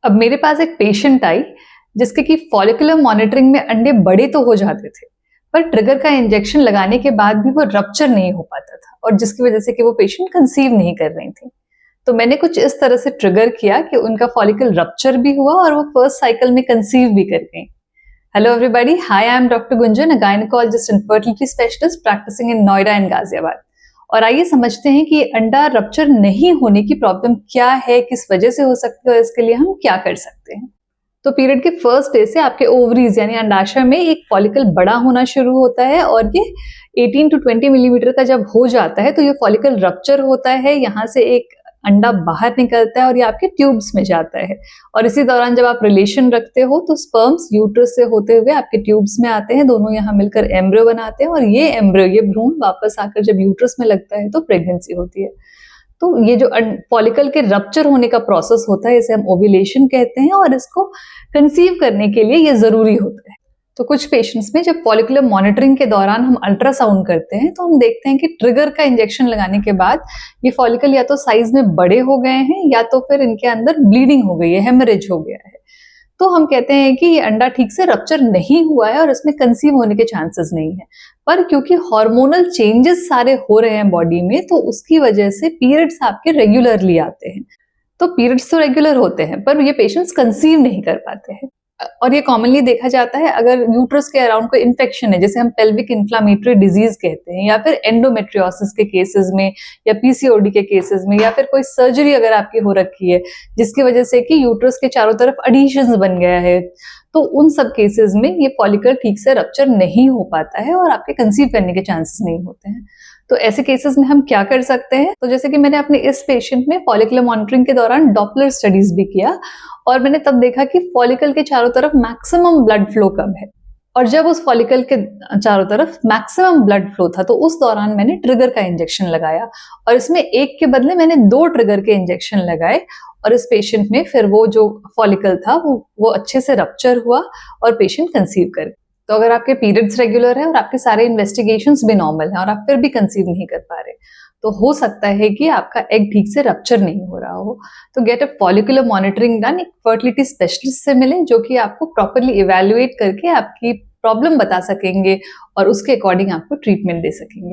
अब मेरे पास एक पेशेंट आई जिसके कि फॉलिकुलर मॉनिटरिंग में अंडे बड़े तो हो जाते थे, पर ट्रिगर का इंजेक्शन लगाने के बाद भी वो रप्चर नहीं हो पाता था और जिसकी वजह से कि वो पेशेंट कंसीव नहीं कर रही थी। तो मैंने कुछ इस तरह से ट्रिगर किया कि उनका फॉलिकल रप्चर भी हुआ और वो फर्स्ट साइकिल में कंसीव भी कर गई। Hello everybody, hi, I am doctor Gunjan, a gynaecologist and fertility specialist practising in Noida and Ghaziabad. और आइए समझते हैं कि अंडा रप्चर नहीं होने की प्रॉब्लम क्या है, किस वजह से हो सकती है और इसके लिए हम क्या कर सकते हैं। तो पीरियड के फर्स्ट डे से आपके ओवरीज यानी अंडाशय में एक फॉलिकल बड़ा होना शुरू होता है और ये 18 to 20 मिलीमीटर का जब हो जाता है तो ये फॉलिकल रप्चर होता है। यहाँ से एक अंडा बाहर निकलता है और ये आपके ट्यूब्स में जाता है और इसी दौरान जब आप रिलेशन रखते हो तो स्पर्म्स यूट्रस से होते हुए आपके ट्यूब्स में आते हैं, दोनों यहाँ मिलकर एम्ब्रियो बनाते हैं और ये एम्ब्रियो, ये भ्रूण वापस आकर जब यूट्रस में लगता है तो प्रेगनेंसी होती है। तो ये जो फॉलिकल के रप्चर होने का प्रोसेस होता है इसे हम ओव्यूलेशन कहते हैं और इसको कंसीव करने के लिए ये जरूरी होता है। तो कुछ पेशेंट्स में जब फॉलिकुलर मॉनिटरिंग के दौरान हम अल्ट्रासाउंड करते हैं तो हम देखते हैं कि ट्रिगर का इंजेक्शन लगाने के बाद ये फॉलिकल या तो साइज में बड़े हो गए हैं या तो फिर इनके अंदर ब्लीडिंग हो गई है, हेमरेज हो गया है। तो हम कहते हैं कि ये अंडा ठीक से रप्चर नहीं हुआ है और इसमें कंसीव होने के चांसेस नहीं है। पर क्योंकि हार्मोनल चेंजेस सारे हो रहे हैं बॉडी में तो उसकी वजह से पीरियड्स आपके रेगुलरली आते हैं। तो पीरियड्स तो रेगुलर होते हैं पर ये पेशेंट्स कंसीव नहीं कर पाते हैं और ये कॉमनली देखा जाता है अगर यूट्रस के अराउंड कोई इन्फेक्शन है, जैसे हम पेल्विक इन्फ्लामेटरी डिजीज कहते हैं, या फिर एंडोमेट्रियोसिस के केसेस में या पीसीओडी के केसेस में, या फिर कोई सर्जरी अगर आपकी हो रखी है जिसकी वजह से कि यूट्रस के चारों तरफ एडिशंस बन गया है, तो उन सब केसेस में ये फॉलिकल ठीक से रप्चर नहीं हो पाता है और आपके कंसीव करने के चांसेस नहीं होते हैं। तो ऐसे केसेस में हम क्या कर सकते हैं? तो जैसे कि मैंने अपने इस पेशेंट में फॉलिकुलर मॉनिटरिंग के दौरान डॉपलर स्टडीज भी किया और मैंने तब देखा कि फॉलिकल के चारों तरफ मैक्सिमम ब्लड फ्लो कब है और जब उस फॉलिकल के चारों तरफ मैक्सिमम ब्लड फ्लो था तो उस दौरान मैंने ट्रिगर का इंजेक्शन लगाया और इसमें एक के बदले मैंने 2 ट्रिगर के इंजेक्शन लगाए और इस पेशेंट में फिर वो जो फॉलिकल था वो अच्छे से रप्चर हुआ और पेशेंट कंसीव कर गई। तो अगर आपके पीरियड्स रेगुलर है और आपके सारे इन्वेस्टिगेशंस भी नॉर्मल हैं और आप फिर भी कंसीव नहीं कर पा रहे तो हो सकता है कि आपका एग ठीक से रप्चर नहीं हो रहा हो। तो get a follicular monitoring done, एक फर्टिलिटी स्पेशलिस्ट से मिले जो कि आपको प्रॉपरली इवैल्यूएट करके आपकी प्रॉब्लम बता सकेंगे और उसके अकॉर्डिंग आपको ट्रीटमेंट दे सकेंगे।